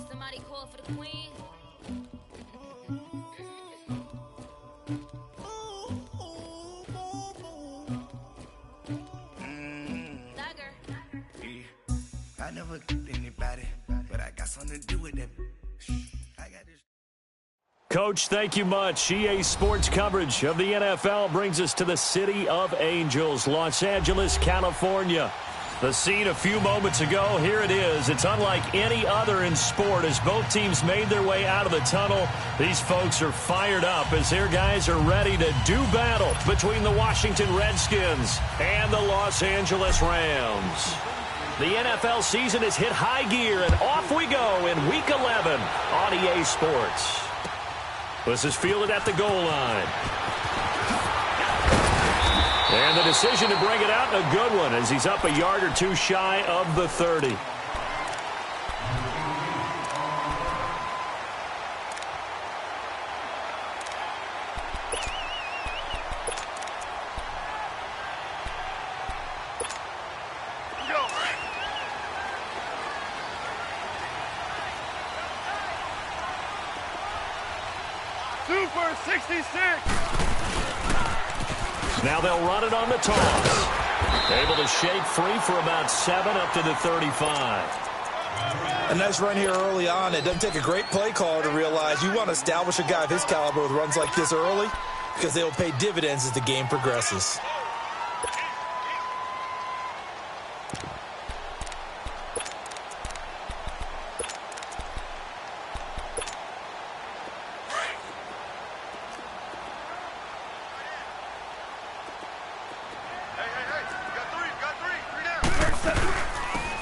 Somebody call for the queen. I never anybody, but I got something to do with that. I got this. Coach, thank you much. EA Sports coverage of the NFL brings us to the City of Angels, Los Angeles, California. The scene a few moments ago, here it is. It's unlike any other in sport as both teams made their way out of the tunnel. These folks are fired up as their guys are ready to do battle between the Washington Redskins and the Los Angeles Rams. The NFL season has hit high gear, and off we go in Week 11 on EA Sports. This is fielded at the goal line. And the decision to bring it out, a good one, as he's up a yard or two shy of the 30. Super 66. Now they'll run it on the toss. Able to shake free for about 7 up to the 35. A nice run here early on. It doesn't take a great play caller to realize you want to establish a guy of his caliber with runs like this early because they will pay dividends as the game progresses.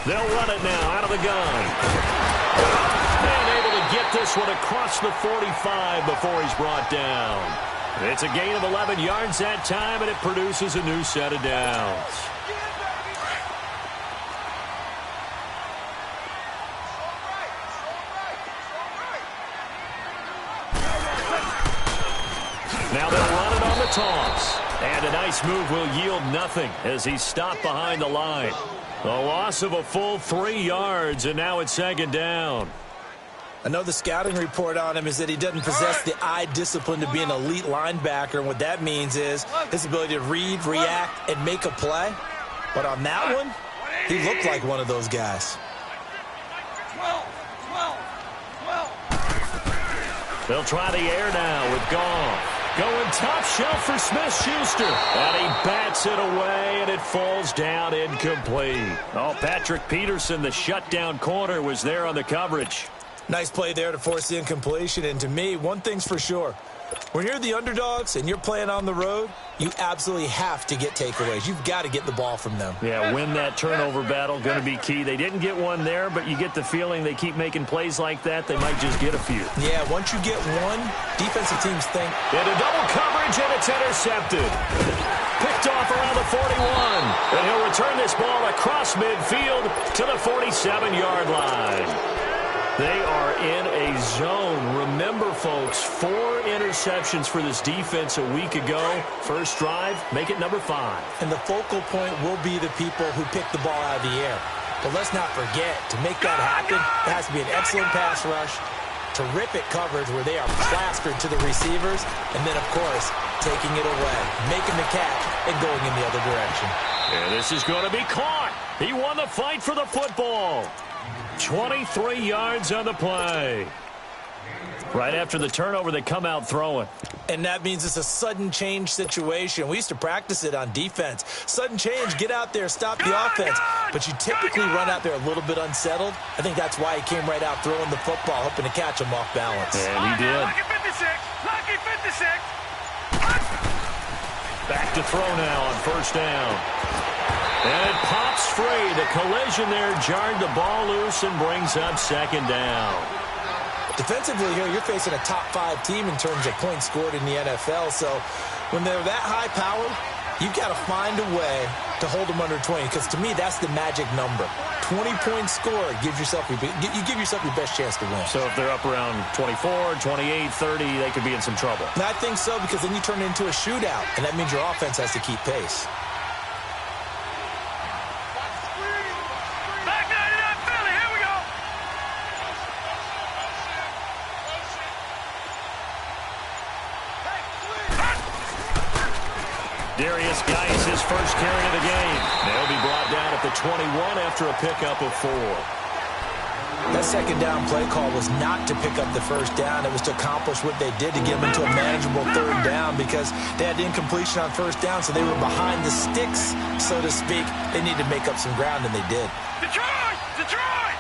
They'll run it now out of the gun. And able to get this one across the 45 before he's brought down. It's a gain of 11 yards that time, and it produces a new set of downs. Now they'll run it on the toss. And a nice move will yield nothing as he's stopped behind the line. A loss of a full 3 yards, and now it's second down. I know the scouting report on him is that he doesn't possess the eye discipline to be an elite linebacker, and what that means is his ability to read, react, and make a play. But on that one, he looked like one of those guys. 12. They'll try the air now with Goff. Going top shelf for Smith-Schuster. And he bats it away, and it falls down incomplete. Oh, Patrick Peterson, the shutdown corner, was there on the coverage. Nice play there to force the incompletion. And to me, one thing's for sure. When you're the underdogs and you're playing on the road, you absolutely have to get takeaways. You've got to get the ball from them. Yeah, win that turnover battle, going to be key. They didn't get one there, but you get the feeling they keep making plays like that, they might just get a few. Yeah, once you get one, defensive teams think. Into double coverage, and it's intercepted. Picked off around the 41. And he'll return this ball across midfield to the 47-yard line. They are in a zone. Remember, folks, 4 interceptions for this defense a week ago. First drive, make it number 5. And the focal point will be the people who pick the ball out of the air. But let's not forget, to make that happen, it has to be an excellent pass rush, terrific coverage where they are plastered to the receivers, and then, of course, taking it away, making the catch, and going in the other direction. And this is going to be caught. He won the fight for the football. 23 yards on the play. Right after the turnover, they come out throwing. And that means it's a sudden change situation. We used to practice it on defense. Sudden change, get out there, stop the offense. But you typically run out there a little bit unsettled. I think that's why he came right out throwing the football, hoping to catch him off balance. And he did. Lucky 56. Lucky 56. Back to throw now on first down. And it pops free. The collision there jarred the ball loose and brings up second down. Defensively here, you're facing a top 5 team in terms of points scored in the NFL. So when they're that high powered, you've got to find a way to hold them under 20. Because to me, that's the magic number. 20 points scored gives yourself you give yourself your best chance to win. So if they're up around 24, 28, 30, they could be in some trouble. And I think so, because then you turn it into a shootout, and that means your offense has to keep pace. Back Darius Geis, his first carry of the game. They'll be brought down at the 21 after a pickup of 4. That second down play call was not to pick up the first down. It was to accomplish what they did to get them into a manageable third down because they had incompletion on first down, so they were behind the sticks, so to speak. They needed to make up some ground, and they did. Detroit! Detroit!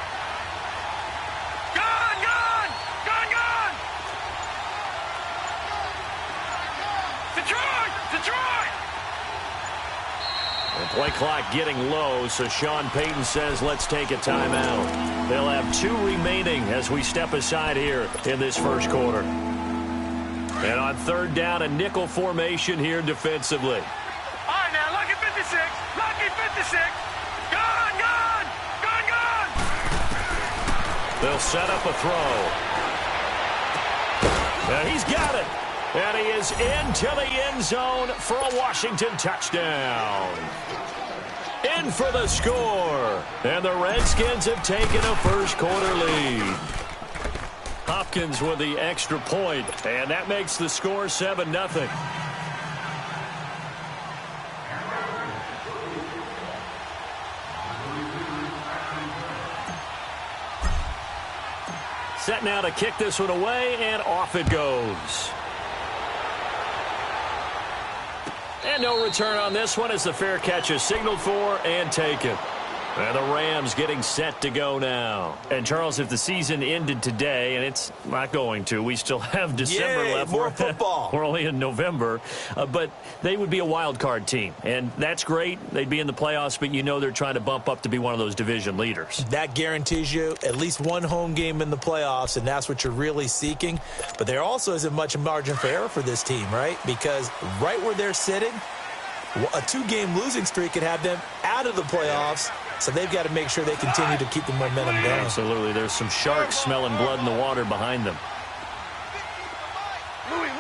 Gone! Gone! Gone! Gone! Detroit! Detroit! The play clock getting low, so Sean Payton says let's take a timeout. They'll have 2 remaining as we step aside here in this first quarter. And on third down, a nickel formation here defensively. All right, now, lucky 56. Lucky 56. Gone! Gone! Gone! Gone! They'll set up a throw. And he's got it. And he is into the end zone for a Washington touchdown. In for the score. And the Redskins have taken a first quarter lead. Hopkins with the extra point, and that makes the score 7-0. Set now to kick this one away, and off it goes. And no return on this one as the fair catch is signaled for and taken. And the Rams getting set to go now. And, Charles, if the season ended today, and it's not going to, we still have December left. More football. We're only in November. But they would be a wild card team. And that's great. They'd be in the playoffs, but you know they're trying to bump up to be one of those division leaders. That guarantees you at least one home game in the playoffs, and that's what you're really seeking. But there also isn't much margin for error for this team, right? Because right where they're sitting, a 2-game losing streak could have them out of the playoffs. So they've got to make sure they continue to keep the momentum going. Absolutely. There's some sharks smelling blood in the water behind them. Louis.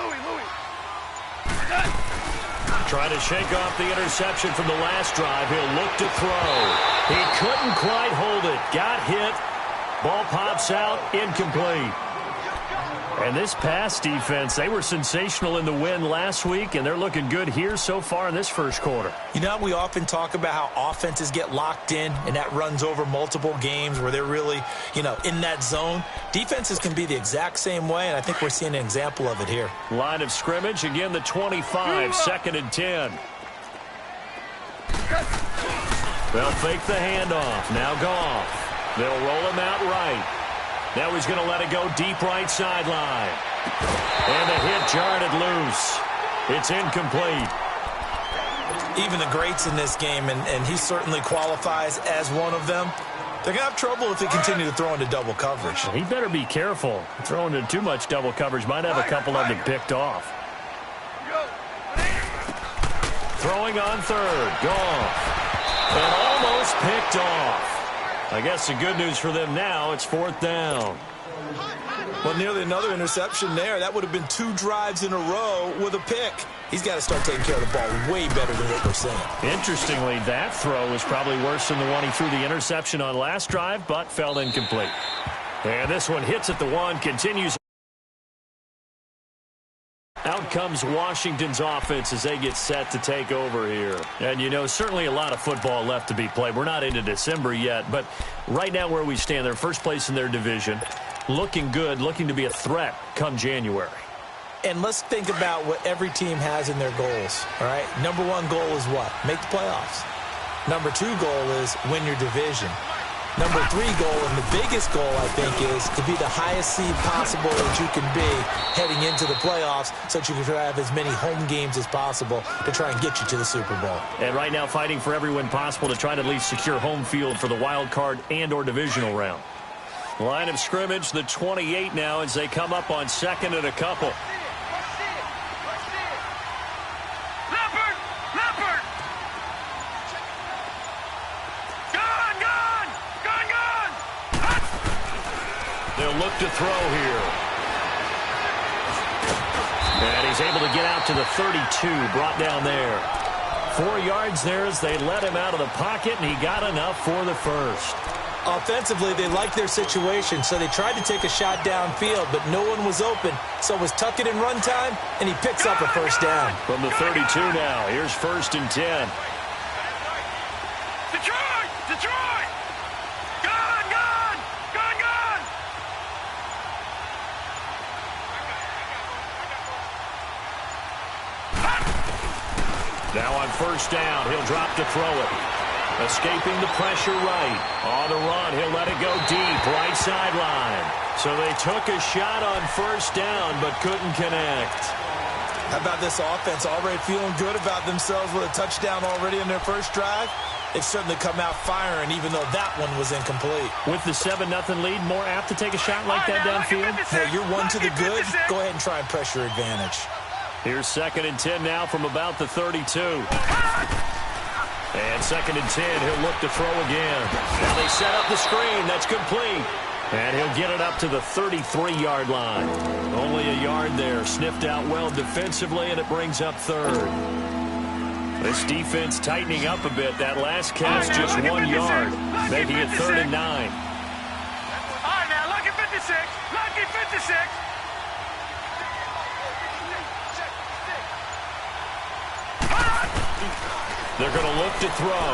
Trying to shake off the interception from the last drive. He'll look to throw. He couldn't quite hold it. Got hit. Ball pops out. Incomplete. And this pass defense, they were sensational in the win last week, and they're looking good here so far in this first quarter. You know, we often talk about how offenses get locked in, and that runs over multiple games where they're really, in that zone. Defenses can be the exact same way, and I think we're seeing an example of it here. Line of scrimmage, again the 25, 2nd and 10. They'll fake the handoff. Now Goff. They'll roll him out right. Now he's going to let it go deep right sideline. And the hit jarred it loose. It's incomplete. Even the greats in this game, and he certainly qualifies as one of them, they're going to have trouble if they continue to throw into double coverage. He better be careful. Throwing into too much double coverage might have a couple of them picked off. Throwing on third. Goff. And almost picked off. I guess the good news for them now, it's 4th down. Well, nearly another interception there. That would have been 2 drives in a row with a pick. He's got to start taking care of the ball way better than what we're seeing. Interestingly, that throw was probably worse than the one he threw the interception on last drive, but fell incomplete. And this one hits at the 1, continues. Out comes Washington's offense as they get set to take over here. And, certainly a lot of football left to be played. We're not into December yet, but right now where we stand, they're first place in their division. Looking good, looking to be a threat come January. And let's think about what every team has in their goals, all right? Number 1 goal is what? Make the playoffs. Number 2 goal is win your division. Number 3 goal, and the biggest goal, I think, is to be the highest seed possible that you can be heading into the playoffs so that you can have as many home games as possible to try and get you to the Super Bowl. And right now fighting for every win possible to try to at least secure home field for the wild card and or divisional round. Line of scrimmage, the 28 now as they come up on 2nd and a couple. They'll look to throw here. And he's able to get out to the 32, brought down there. 4 yards there as they let him out of the pocket, and he got enough for the first. Offensively, they liked their situation, so they tried to take a shot downfield, but no one was open. So it was tuck it in run time, and he picks up a first down. From the 32 now, here's 1st and 10. Detroit! Detroit! Gone! Gone! Gone! Gone! Now on 1st down, he'll drop to throw it. Escaping the pressure right. On the run, he'll let it go deep, right sideline. So they took a shot on 1st down, but couldn't connect. How about this offense already feeling good about themselves with a touchdown already in their first drive? They've certainly come out firing, even though that one was incomplete. With the 7-0 lead, more apt to take a shot like that downfield? Hey, you're one to the good. Go ahead and try and pressure advantage. Here's 2nd and 10 now from about the 32. And 2nd and 10, he'll look to throw again. Now they set up the screen. That's complete. And he'll get it up to the 33-yard line. Only a yard there. Sniffed out well defensively, and it brings up 3rd. This defense tightening up a bit. That last catch just 1 yard, making it 3rd and 9. All right, now, lucky 56. Lucky 56. They're going to look to throw.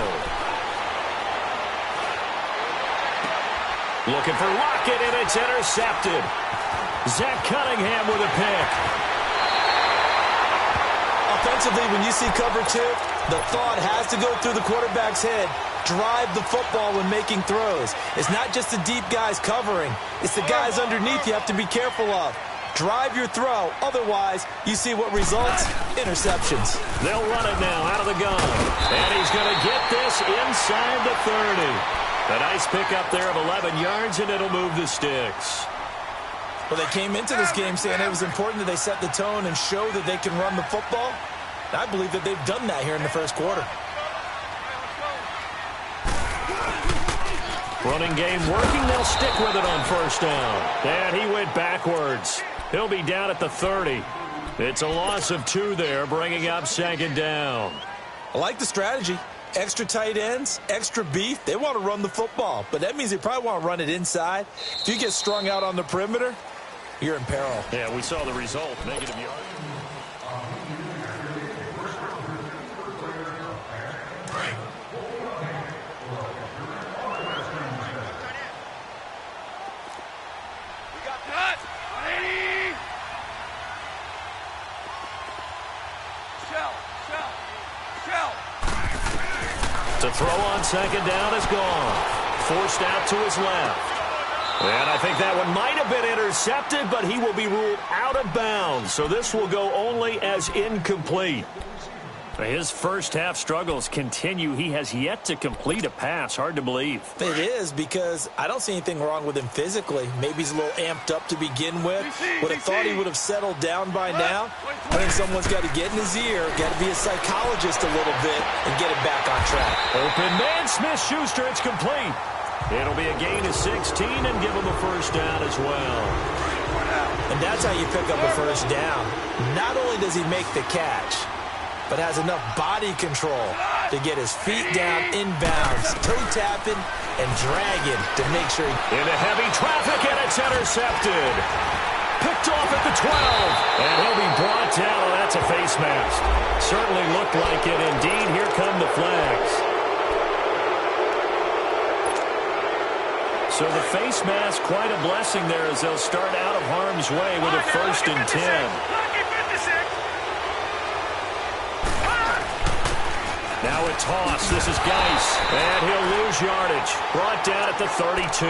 Looking for Lockett, and it's intercepted. Zach Cunningham with a pick. Offensively, when you see cover 2, the thought has to go through the quarterback's head. Drive the football when making throws. It's not just the deep guys covering. It's the guys underneath you have to be careful of. Drive your throw. Otherwise, you see what results? Interceptions. They'll run it now out of the gun. And he's going to get this inside the 30. A nice pickup there of 11 yards, and it'll move the sticks. Well, they came into this game saying it was important that they set the tone and show that they can run the football. And I believe that they've done that here in the first quarter. Running game working. They'll stick with it on 1st down. And he went backwards. He'll be down at the 30. It's a loss of 2 there, bringing up 2nd down. I like the strategy. Extra tight ends, extra beef. They want to run the football, but that means they probably want to run it inside. If you get strung out on the perimeter, you're in peril. Yeah, we saw the result. Negative yard. To throw on 2nd down is gone. Forced out to his left. And I think that one might have been intercepted, but he will be ruled out of bounds. So this will go only as incomplete. His first half struggles continue. He has yet to complete a pass. Hard to believe. It is, because I don't see anything wrong with him physically. Maybe he's a little amped up to begin with. Would have thought he would have settled down by now. I think someone's got to get in his ear, got to be a psychologist a little bit, and get him back on track. Open man, Smith-Schuster. It's complete. It'll be a gain of 16 and give him a first down as well. And that's how you pick up a first down. Not only does he make the catch, but has enough body control to get his feet down inbounds, toe tapping and dragging to make sure he... Into heavy traffic, and it's intercepted. Picked off at the 12, and he'll be brought down. Oh, that's a face mask. Certainly looked like it. Indeed, here come the flags. So the face mask, quite a blessing there as they'll start out of harm's way with a 1st and 10. Now a toss. This is Geis. And he'll lose yardage. Brought down at the 32.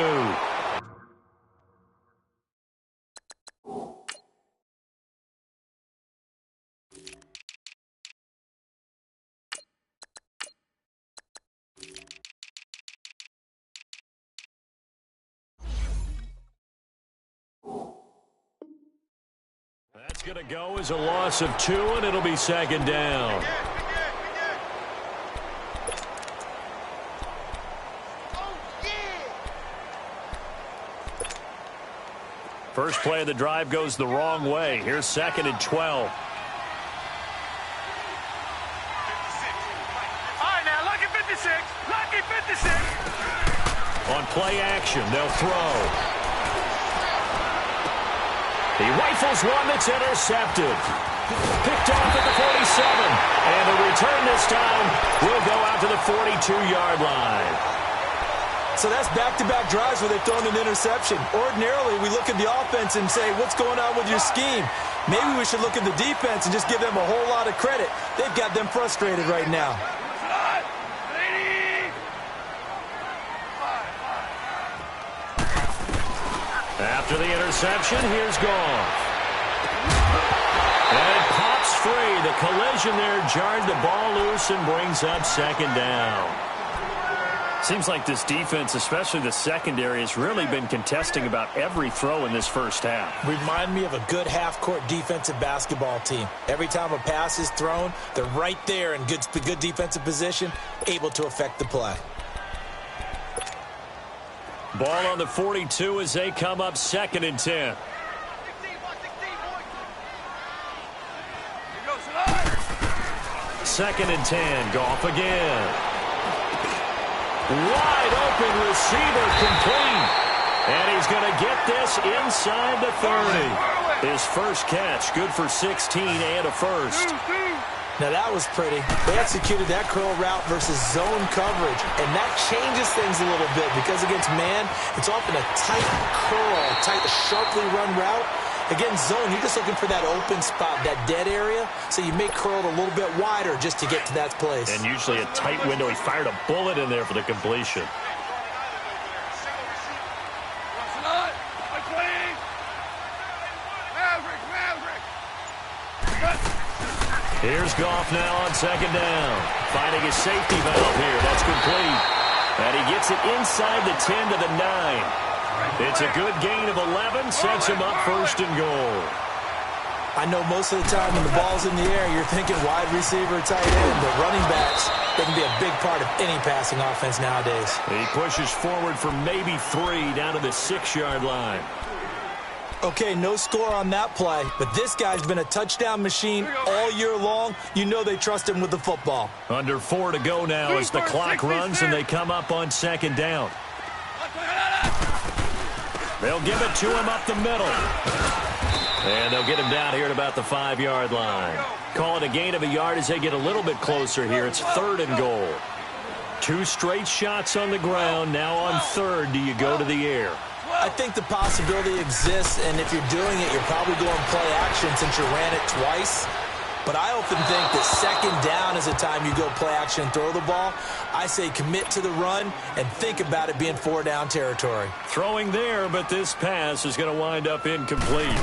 That's going to go as a loss of 2, and it'll be 2nd down. First play of the drive goes the wrong way. Here's 2nd and 12. All right, now, lucky 56. Lucky 56. On play action, they'll throw. He rifles one that's intercepted. Picked off at the 47. And the return this time will go out to the 42-yard line. So that's back-to-back drives where they've thrown an interception. Ordinarily, we look at the offense and say, what's going on with your scheme? Maybe we should look at the defense and just give them a whole lot of credit. They've got them frustrated right now. After the interception, here's Goff. And it pops free. The collision there jarred the ball loose and brings up second down. Seems like this defense, especially the secondary, has really been contesting about every throw in this first half. Remind me of a good half-court defensive basketball team. Every time a pass is thrown, they're right there in good defensive position, able to affect the play. Ball on the 42 as they come up 2nd and 10. Second and 10. Goff again. Wide open receiver complete. And he's going to get this inside the 30. His first catch, good for 16 and a first. Now that was pretty. They executed that curl route versus zone coverage, and that changes things a little bit because against man, it's often a tight curl, tight, sharply run route. Against zone, you're just looking for that open spot, that dead area, so you may curl it a little bit wider just to get to that place. And usually a tight window. He fired a bullet in there for the completion. Here's Goff now on 2nd down. Finding his safety valve here. That's complete. And he gets it inside the 10 to the 9. It's a good gain of 11. Sets him up 1st and goal. I know most of the time when the ball's in the air, you're thinking wide receiver, tight end, but running backs, they can be a big part of any passing offense nowadays. He pushes forward for maybe 3 down to the 6-yard line. Okay, no score on that play, but this guy's been a touchdown machine all year long. You know they trust him with the football. Under 4 to go now as the clock runs and they come up on 2nd down. They'll give it to him up the middle. And they'll get him down here at about the 5-yard line. Call it a gain of a yard as they get a little bit closer here. It's 3rd and goal. 2 straight shots on the ground. Now on 3rd, do you go to the air? I think the possibility exists, and if you're doing it, you're probably going play action since you ran it twice. But I often think that 2nd down is the time you go play action and throw the ball. I say commit to the run and think about it being 4-down territory. Throwing there, but this pass is going to wind up incomplete.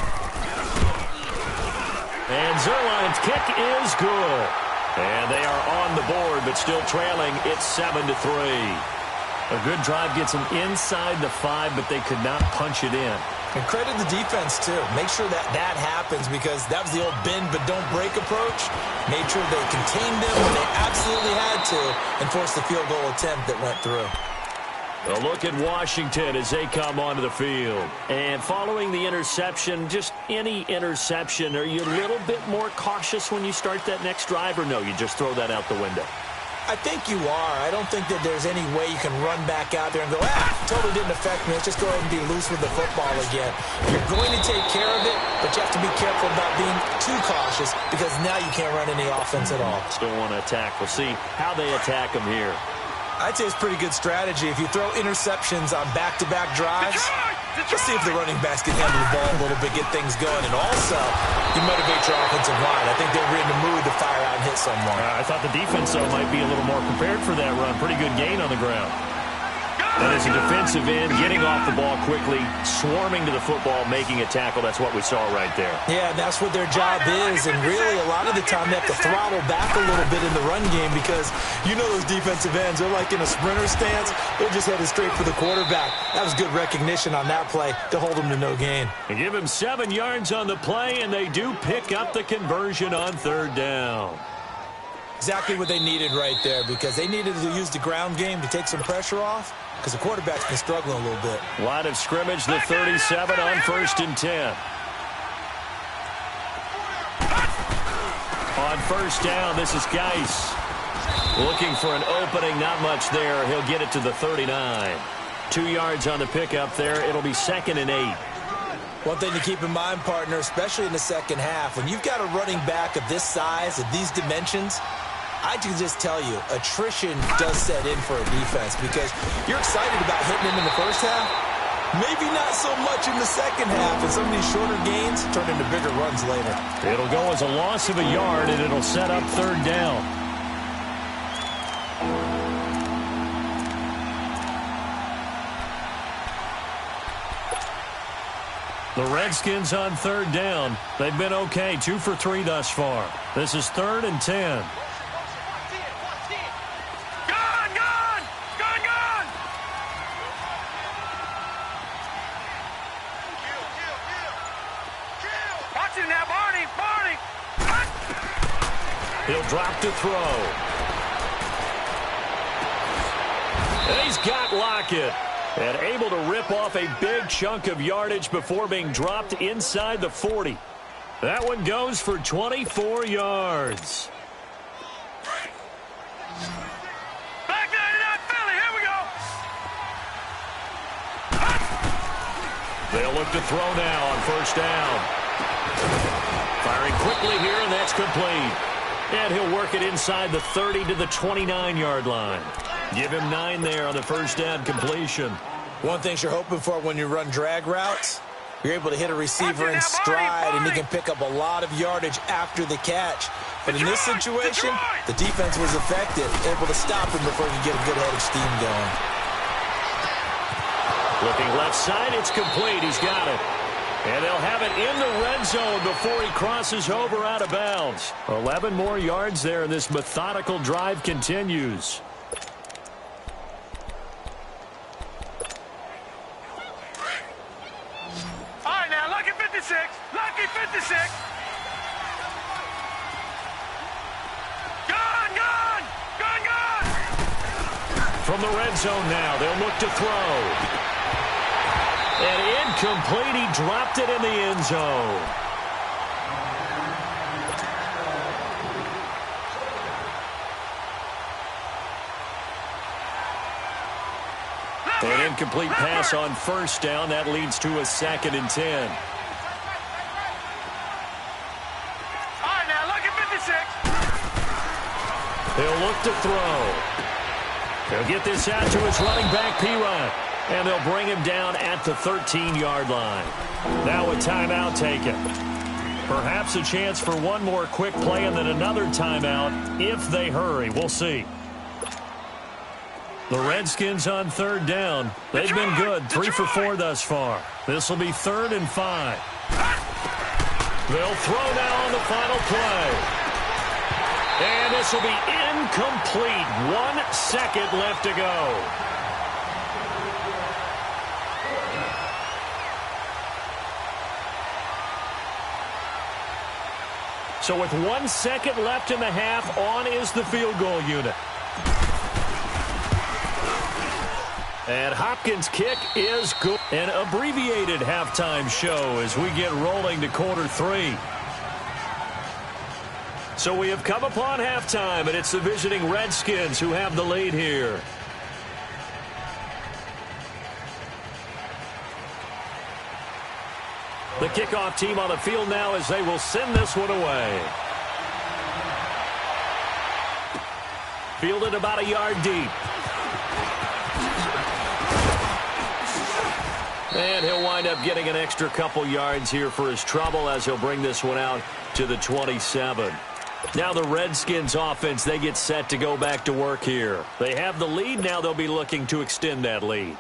And Zerline's kick is good. And they are on the board, but still trailing. It's 7-3. A good drive gets them inside the 5, but they could not punch it in. And credit the defense, too. Make sure that that happens because that was the old bend but don't break approach. Made sure they contained them when they absolutely had to and forced the field goal attempt that went through. A look at Washington as they come onto the field. And following the interception, just any interception, are you a little bit more cautious when you start that next drive, or no, you just throw that out the window? I think you are. I don't think that there's any way you can run back out there and go, totally didn't affect me. Let's just go ahead and be loose with the football again. You're going to take care of it, but you have to be careful about being too cautious because now you can't run any offense at all. Still want to attack. We'll see how they attack them here. I'd say it's pretty good strategy. If you throw interceptions on back-to-back drives, just see if the running backs can handle the ball a little bit, get things going. And also, you motivate your offensive line. I think they're in the mood to fire out and hit someone. I thought the defense, though, might be a little more prepared for that run. Pretty good gain on the ground. And as a defensive end, getting off the ball quickly, swarming to the football, making a tackle, that's what we saw right there. Yeah, that's what their job is. And really, a lot of the time, they have to throttle back a little bit in the run game because you know those defensive ends, they're like in a sprinter stance. They're just headed straight for the quarterback. That was good recognition on that play to hold them to no gain. And give him 7 yards on the play, and they do pick up the conversion on 3rd down. Exactly what they needed right there because they needed to use the ground game to take some pressure off because the quarterback's been struggling a little bit. Line of scrimmage, the 37 on 1st and 10. On 1st down, this is Geis. Looking for an opening, not much there. He'll get it to the 39. 2 yards on the pickup there. It'll be 2nd and 8. One thing to keep in mind, partner, especially in the second half, when you've got a running back of this size, of these dimensions, I can just tell you, attrition does set in for a defense because you're excited about hitting him in the first half. Maybe not so much in the second half, and some of these shorter gains turn into bigger runs later. It'll go as a loss of a yard, and it'll set up 3rd down. The Redskins on 3rd down. They've been okay, 2 for 3 thus far. This is 3rd and 10. He'll drop to throw. And he's got Lockett. And able to rip off a big chunk of yardage before being dropped inside the 40. That one goes for 24 yards. Back 99 Philly, here we go. They'll look to throw now on 1st down. Firing quickly here, and that's complete. And he'll work it inside the 30 to the 29-yard line. Give him 9 there on the 1st down completion. One thing you're hoping for when you run drag routes, you're able to hit a receiver in stride, and he can pick up a lot of yardage after the catch. But in this situation, the defense was effective, able to stop him before he could get a good head of steam going. Looking left side, it's complete. He's got it. And they'll have it in the red zone before he crosses over out of bounds. 11 more yards there, and this methodical drive continues. All right, now, lucky 56. Lucky 56. Gone. From the red zone now, they'll look to throw. And incomplete. He dropped it in the end zone. An incomplete pass on 1st down. That leads to a 2nd and 10. All right, now, lucky 56. He'll look to throw. He'll get this out to his running back, P-Rod. And they'll bring him down at the 13-yard line. Now a timeout taken. Perhaps a chance for one more quick play and then another timeout if they hurry. We'll see. The Redskins on 3rd down. They've been good, 3 for 4 thus far. This will be 3rd and 5. They'll throw now on the final play. And this will be incomplete. 1 second left to go. So with 1 second left in the half, on is the field goal unit. And Hopkins' kick is good. An abbreviated halftime show as we get rolling to quarter 3. So we have come upon halftime, and it's the visiting Redskins who have the lead here. The kickoff team on the field now as they will send this one away. Fielded about a yard deep. And he'll wind up getting an extra couple yards here for his trouble as he'll bring this one out to the 27. Now the Redskins offense, they get set to go back to work here. They have the lead. Now they'll be looking to extend that lead.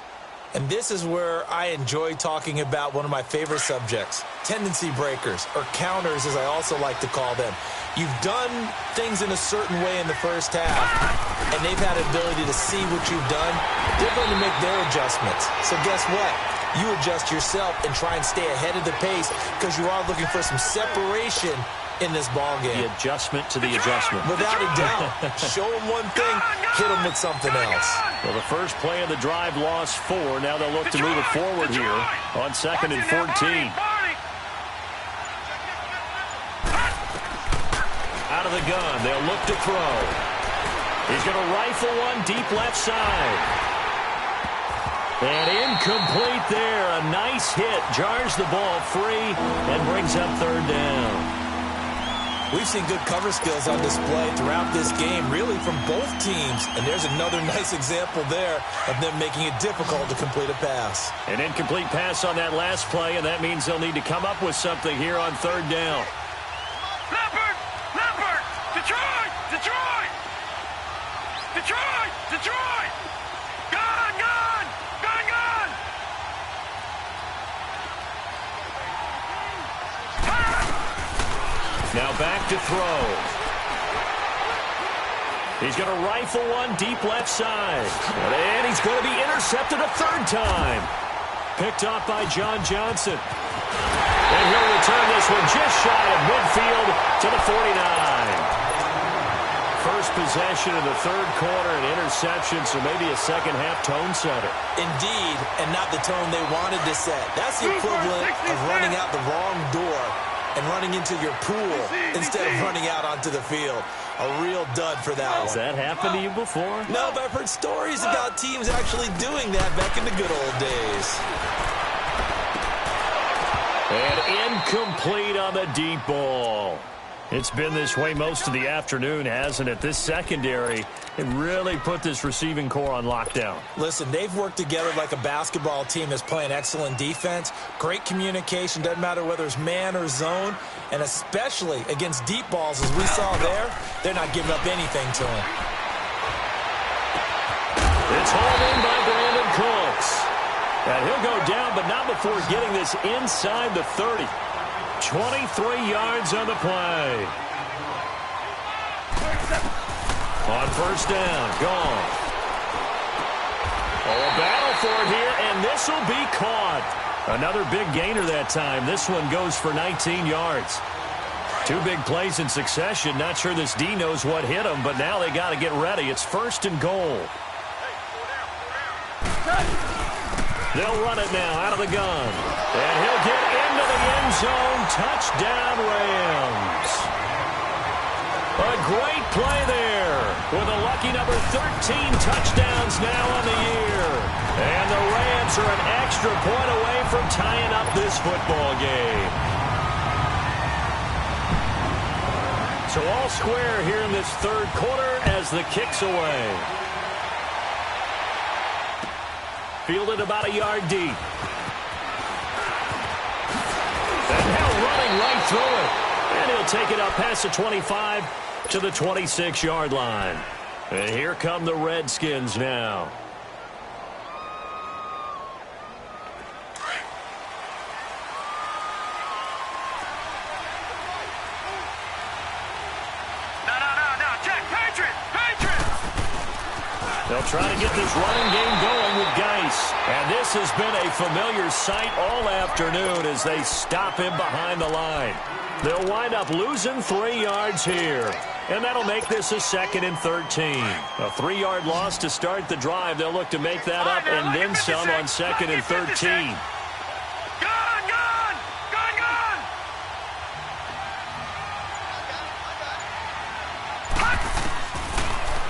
And this is where I enjoy talking about one of my favorite subjects, tendency breakers, or counters as I also like to call them. You've done things in a certain way in the first half, and they've had the ability to see what you've done. They're going to make their adjustments. So guess what? You adjust yourself and try and stay ahead of the pace because you are looking for some separation in this ball game. The adjustment to the adjustment. Without a doubt. Show them one thing, hit them with something else. Well, the first play of the drive lost 4. Now they'll look to move it forward here on 2nd and 14. Out of the gun, they'll look to throw. He's going to rifle one deep left side. And incomplete there. A nice hit. Jars the ball free and brings up third down. We've seen good cover skills on display throughout this game, really from both teams. And there's another nice example there of them making it difficult to complete a pass. An incomplete pass on that last play, and that means they'll need to come up with something here on third down. Leopard! Leopard! Detroit! Detroit! Detroit! Detroit! Gone! Gone! Gone! Gone! Now back to throw. He's going to rifle one deep left side. And he's going to be intercepted a third time. Picked off by John Johnson. And he'll return this one just shy of midfield to the 49. First possession of the third quarter, an interception, so maybe a second-half tone setter. Indeed, and not the tone they wanted to set. That's the equivalent of running out the wrong door and running into your pool instead of running out onto the field. A real dud for that one. Has that happened to you before? No, but I've heard stories about teams actually doing that back in the good old days. And incomplete on the deep ball. It's been this way most of the afternoon, hasn't it? This secondary, it really put this receiving core on lockdown. Listen, they've worked together like a basketball team that's playing excellent defense. Great communication, doesn't matter whether it's man or zone. And especially against deep balls, as we saw there, they're not giving up anything to them. It's hauled in by Brandon Cooks. And he'll go down, but not before getting this inside the 30. 23 yards on the play. On first down, gone. Oh, a battle for it here, and this will be caught. Another big gainer that time. This one goes for 19 yards. Two big plays in succession. Not sure this D knows what hit him, but now they got to get ready. It's first and goal. They'll run it now out of the gun. And he'll get into the end zone. Touchdown, Rams. A great play there with a lucky number 13 touchdowns now on the year. And the Rams are an extra point away from tying up this football game. So all square here in this third quarter as the kick's away. Fielded about a yard deep. And now running right through it. And he'll take it up past the 25 to the 26-yard line. And here come the Redskins now. No, check, Patriot! They'll try to get this running game going with Geis. And this has been a familiar sight all afternoon as they stop him behind the line. They'll wind up losing 3 yards here. And that'll make this a 2nd and 13. A 3-yard loss to start the drive. They'll look to make that up and then some on 2nd and 13.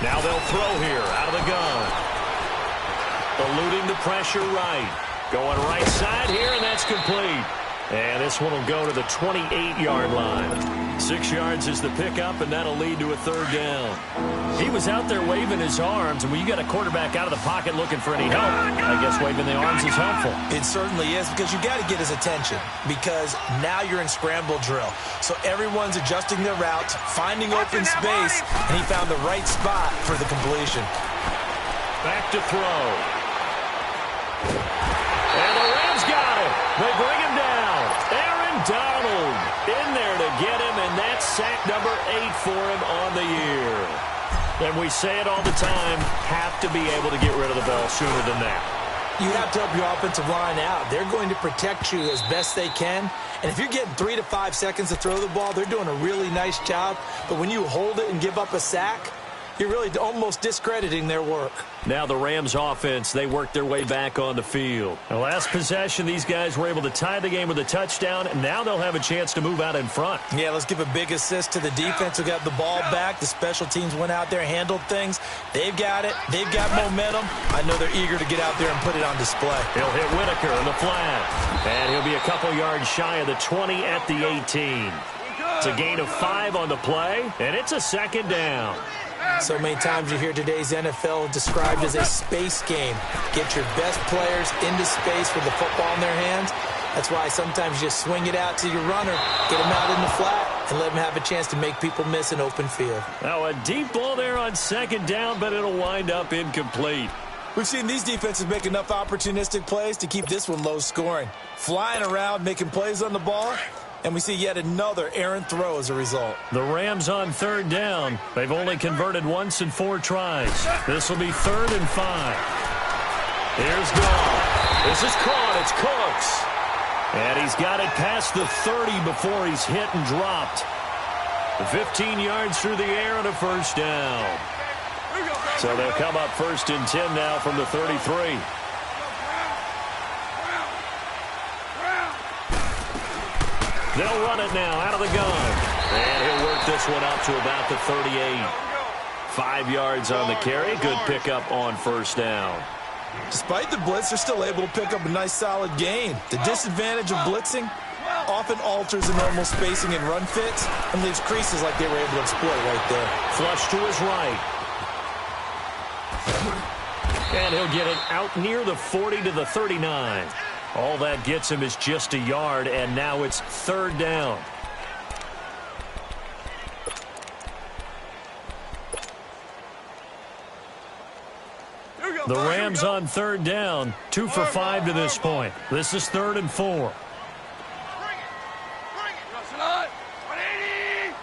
Now they'll throw here out of the gun. Eluding the pressure right. Going right side here, and that's complete. And this one will go to the 28-yard line. 6 yards is the pickup, and that'll lead to a third down. He was out there waving his arms, and when you got a quarterback out of the pocket looking for any help, I guess waving the arms is helpful. It certainly is, because you got to get his attention, because now you're in scramble drill. So everyone's adjusting their routes, finding open space, and he found the right spot for the completion. Back to throw. And the Rams got it. They bring him down. Aaron Donald in there to get him, and that's sack number 8 for him on the year. And we say it all the time, have to be able to get rid of the ball sooner than that. You have to help your offensive line out. They're going to protect you as best they can. And if you're getting 3 to 5 seconds to throw the ball, they're doing a really nice job. But when you hold it and give up a sack, You're really almost discrediting their work. Now the Rams offense, they work their way back on the field. The last possession, these guys were able to tie the game with a touchdown, and now they'll have a chance to move out in front. Yeah, let's give a big assist to the defense who got the ball back. The special teams went out there, handled things. They've got it. They've got momentum. I know they're eager to get out there and put it on display. He'll hit Whitaker in the flat, and he'll be a couple yards shy of the 20 at the 18. It's a gain of 5 on the play, and it's a second down. So many times you hear today's NFL described as a space game. Get your best players into space with the football in their hands. That's why sometimes you just swing it out to your runner, get him out in the flat, and let him have a chance to make people miss an open field. Now a deep ball there on second down, but it'll wind up incomplete. We've seen these defenses make enough opportunistic plays to keep this one low scoring. Flying around, making plays on the ball. And we see yet another errant throw as a result. The Rams on third down. They've only converted once in 4 tries. This will be 3rd and 5. Here's Goff. This is caught. It's Cooks. And he's got it past the 30 before he's hit and dropped. 15 yards through the air and a first down. So they'll come up 1st and 10 now from the 33. They'll run it now out of the gun. And he'll work this one out to about the 38. 5 yards on the carry. Good pickup on first down. Despite the blitz, they're still able to pick up a nice solid gain. The disadvantage of blitzing often alters the normal spacing and run fits and leaves creases like they were able to exploit right there. Flush to his right. And he'll get it out near the 40 to the 39. All that gets him is just a yard, and now it's 3rd down. The Rams on 3rd down, 2 for 5 to this point. This is 3rd and 4. Bring it. 180.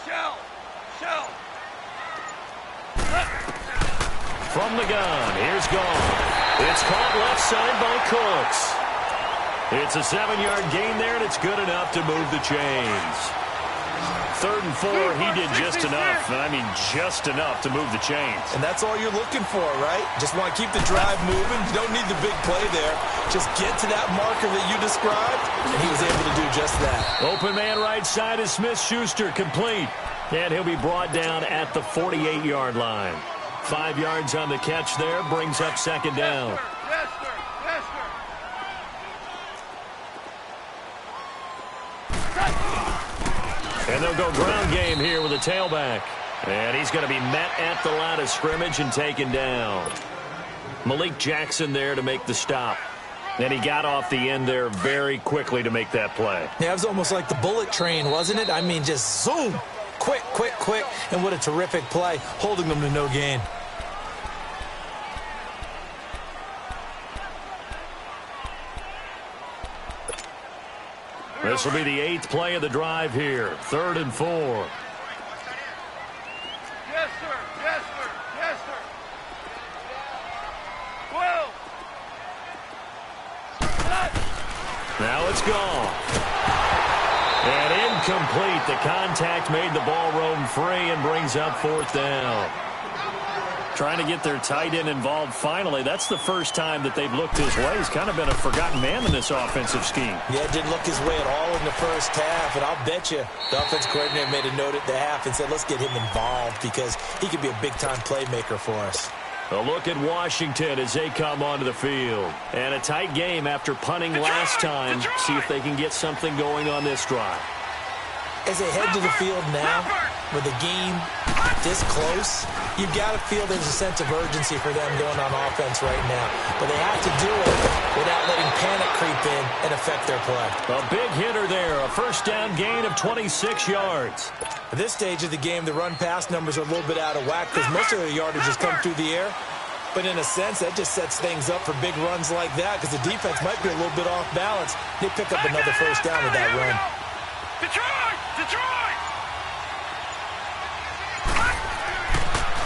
Shell. From the gun, here's Goff. It's caught left side by Cooks. It's a 7-yard gain there, and it's good enough to move the chains. 3rd and 4, he did just enough, and I mean just enough to move the chains. And that's all you're looking for, right? Just want to keep the drive moving. You don't need the big play there. Just get to that marker that you described, and he was able to do just that. Open man right side is Smith-Schuster, complete. And he'll be brought down at the 48-yard line. 5 yards on the catch there, brings up 2nd down. Yes, sir. And they'll go ground game here with a tailback. And he's going to be met at the line of scrimmage and taken down. Malik Jackson there to make the stop. And he got off the end there very quickly to make that play. Yeah, it was almost like the bullet train, wasn't it? I mean, just zoom. Quick. And what a terrific play, holding them to no gain. This will be the 8th play of the drive here. 3rd and 4. Yes, sir. 12. Now it's gone. And incomplete. The contact made the ball roam free and brings up 4th down. Trying to get their tight end involved finally. That's the first time that they've looked his way. He's kind of been a forgotten man in this offensive scheme. Yeah, didn't look his way at all in the first half, and I'll bet you the offense coordinator made a note at the half and said, let's get him involved because he could be a big-time playmaker for us. A look at Washington as they come onto the field. And a tight game after punting last time. See if they can get something going on this drive. As they head to the field now, with the game this close, you've got to feel there's a sense of urgency for them going on offense right now. But they have to do it without letting panic creep in and affect their play. A big hitter there, a first down gain of 26 yards. At this stage of the game, the run-pass numbers are a little bit out of whack because most of their yardage has come through the air. But in a sense, that just sets things up for big runs like that because the defense might be a little bit off balance. They pick up another first down with that run. Detroit!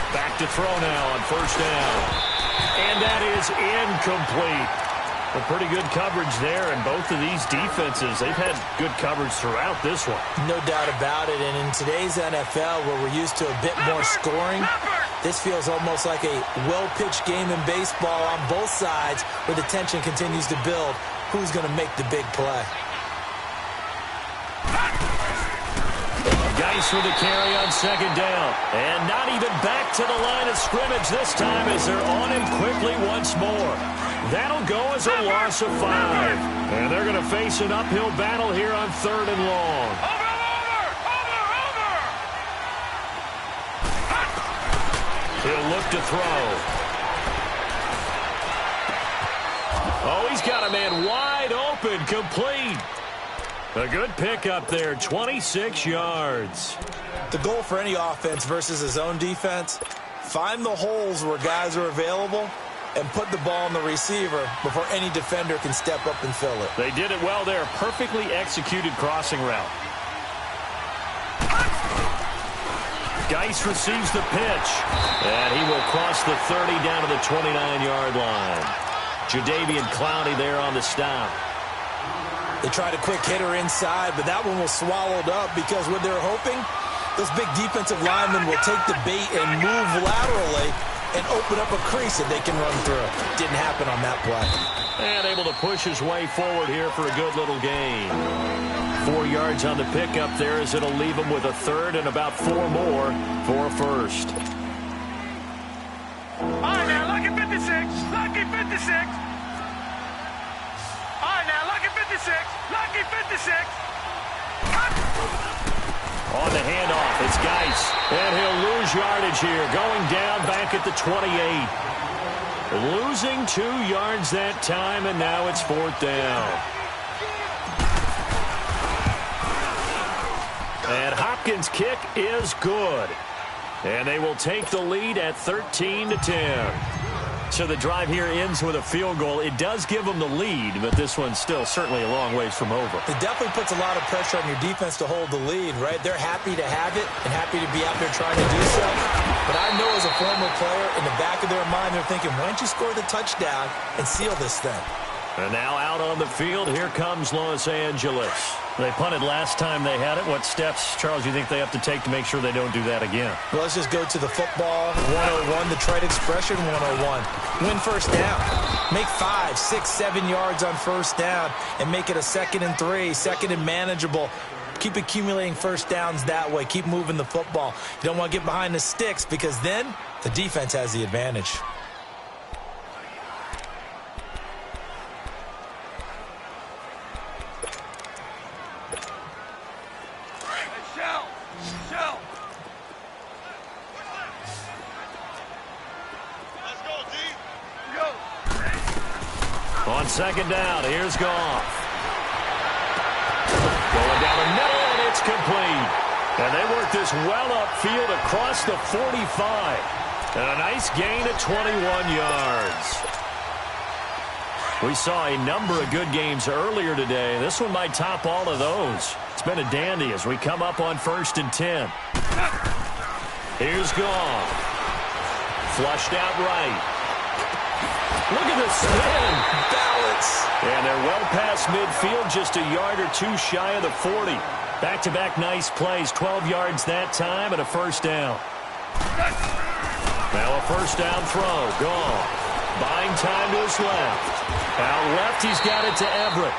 Back to throw now on first down. And that is incomplete. Well, pretty good coverage there, and both of these defenses, they've had good coverage throughout this one. No doubt about it, and in today's NFL, where we're used to a bit more scoring, this feels almost like a well-pitched game in baseball on both sides, where the tension continues to build. Who's going to make the big play? Geis with the carry on second down. And not even back to the line of scrimmage this time as they're on him quickly once more. That'll go as a loss of 5. And they're going to face an uphill battle here on 3rd and long. Over! He'll look to throw. Oh, he's got a man wide open, complete. A good pickup there, 26 yards. The goal for any offense versus his own defense, find the holes where guys are available and put the ball on the receiver before any defender can step up and fill it. They did it well there. Perfectly executed crossing route. Geis receives the pitch. And he will cross the 30 down to the 29-yard line. Jadeveon Clowney there on the stop. They tried a quick hitter inside, but that one was swallowed up because what they're hoping, those big defensive linemen will take the bait and move laterally and open up a crease that they can run through. Didn't happen on that play. And able to push his way forward here for a good little gain. 4 yards on the pickup there as it'll leave him with a 3rd and about 4 more for a first. All right, now, lucky 56. Lucky 56. All right, now, lucky 56. Lucky 56. On the handoff, it's Geis. And he'll lose yardage here, going down back at the 28. Losing 2 yards that time, and now it's 4th down. And Hopkins' kick is good. And they will take the lead at 13-10. So the drive here ends with a field goal. It does give them the lead, but this one's still certainly a long ways from over. It definitely puts a lot of pressure on your defense to hold the lead, right? They're happy to have it and happy to be out there trying to do so. But I know as a former player, in the back of their mind, they're thinking, why don't you score the touchdown and seal this thing? And now out on the field, here comes Los Angeles. They punted last time they had it. What steps, Charles, you think they have to take to make sure they don't do that again? Well, let's just go to the football 101, the trade expression 101. Win first down. Make 5, 6, 7 yards on first down and make it a 2nd and 3, 2nd and manageable. Keep accumulating first downs that way. Keep moving the football. You don't want to get behind the sticks because then the defense has the advantage. On second down, here's Goff. Going down the middle, and it's complete. And they work this well upfield across the 45. And a nice gain of 21 yards. We saw a number of good games earlier today. This one might top all of those. It's been a dandy as we come up on 1st and 10. Here's Goff. Flushed out right. Look at the spin. Balance. And they're well past midfield, just a yard or 2 shy of the 40. Back-to-back nice plays, 12 yards that time and a first down. Now a first down throw, gone. Buying time to his left. Out left, he's got it to Everett.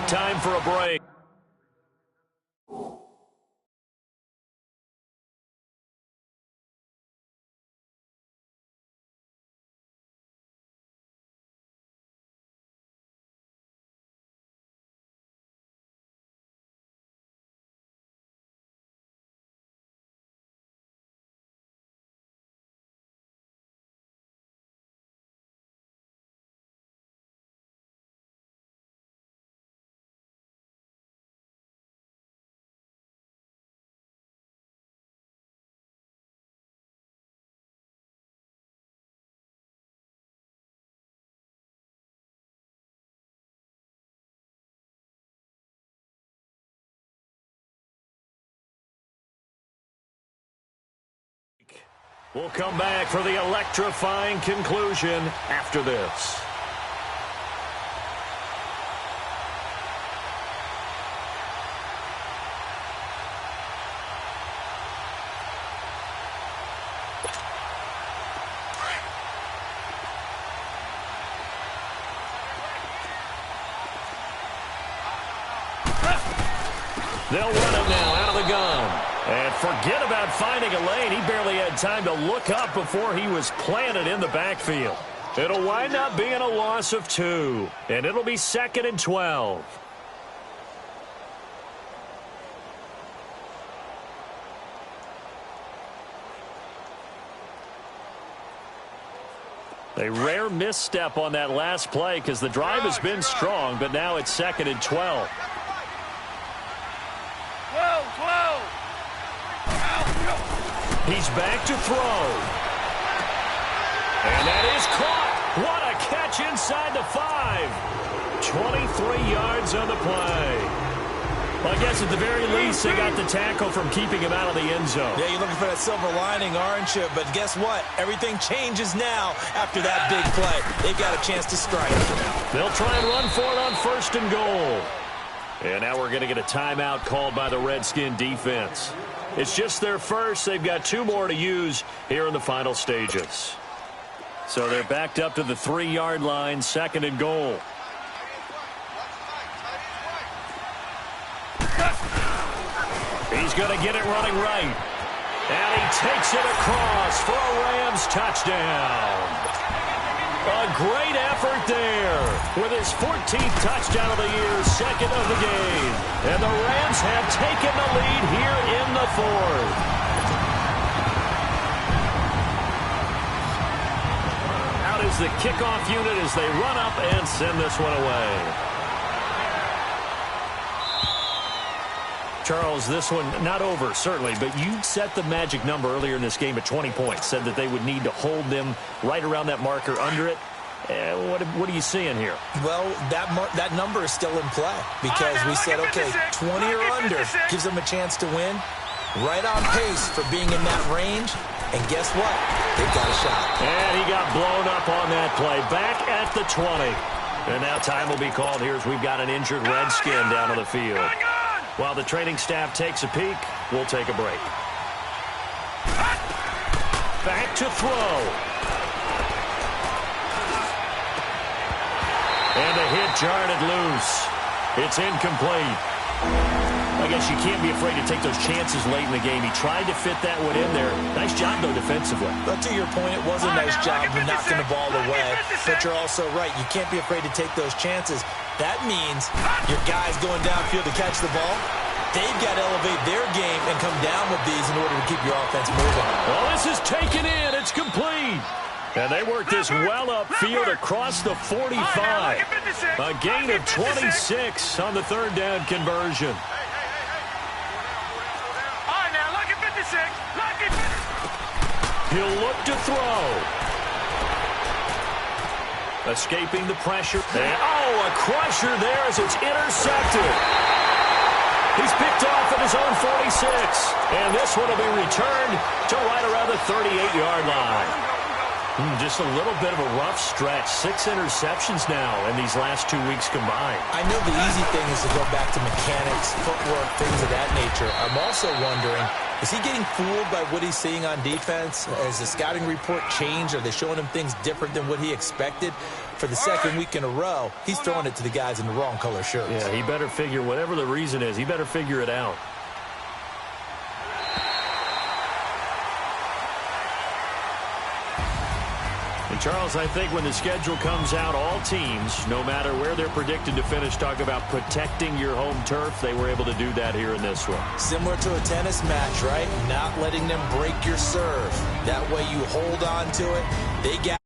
Time for a break. We'll come back for the electrifying conclusion after this. They'll run it now out of the gun. And forget about finding a lane. He barely had time to look up before he was planted in the backfield. It'll wind up being a loss of 2. And it'll be 2nd and 12. A rare misstep on that last play because the drive has been strong, but now it's 2nd and 12. He's back to throw. And that is caught. What a catch inside the 5. 23 yards on the play. Well, I guess at the very least, they got the tackle from keeping him out of the end zone. Yeah, you're looking for that silver lining, aren't you? But guess what? Everything changes now after that big play. They've got a chance to strike. They'll try and run for it on 1st and goal. And now we're going to get a timeout called by the Redskin defense. It's just their first. They've got 2 more to use here in the final stages. So they're backed up to the 3-yard line, 2nd and goal. He's going to get it running right. And he takes it across for a Rams touchdown. A great effort there with his 14th touchdown of the year, 2nd of the game. And the Rams have taken the lead here in the 4th. Out is the kickoff unit as they run up and send this one away. Charles, this one not over, certainly, but you set the magic number earlier in this game at 20 points, said that they would need to hold them right around that marker under it. What are you seeing here? Well, that number is still in play because we said, okay, 20 or under gives them a chance to win. Right on pace for being in that range. And guess what? They've got a shot. And he got blown up on that play. Back at the 20. And now time will be called here as we've got an injured Redskin down on the field. While the training staff takes a peek, we'll take a break. Back to throw. And the hit jarred it loose. It's incomplete. I guess you can't be afraid to take those chances late in the game. He tried to fit that one in there. Nice job, though, defensively. But to your point, it was a nice job of knocking the ball away. But you're also right. You can't be afraid to take those chances. That means your guys going downfield to catch the ball, they've got to elevate their game and come down with these in order to keep your offense moving. Well, this is taken in. It's complete. And they work this well upfield across the 45. A gain of 26 on the 3rd down conversion. He'll look to throw. Escaping the pressure. And, a crusher there as it's intercepted. He's picked off at his own 46. And this one will be returned to right around the 38-yard line. Just a little bit of a rough stretch. 6 interceptions now in these last 2 weeks combined. I know the easy thing is to go back to mechanics, footwork, things of that nature. I'm also wondering, is he getting fooled by what he's seeing on defense? Has the scouting report changed? Are they showing him things different than what he expected? For the 2nd week in a row, he's throwing it to the guys in the wrong color shirts. Yeah, he better figure, whatever the reason is, he better figure it out. And Charles, I think when the schedule comes out, all teams, no matter where they're predicted to finish, talk about protecting your home turf. They were able to do that here in this one. Similar to a tennis match, right? Not letting them break your serve. That way you hold on to it. They got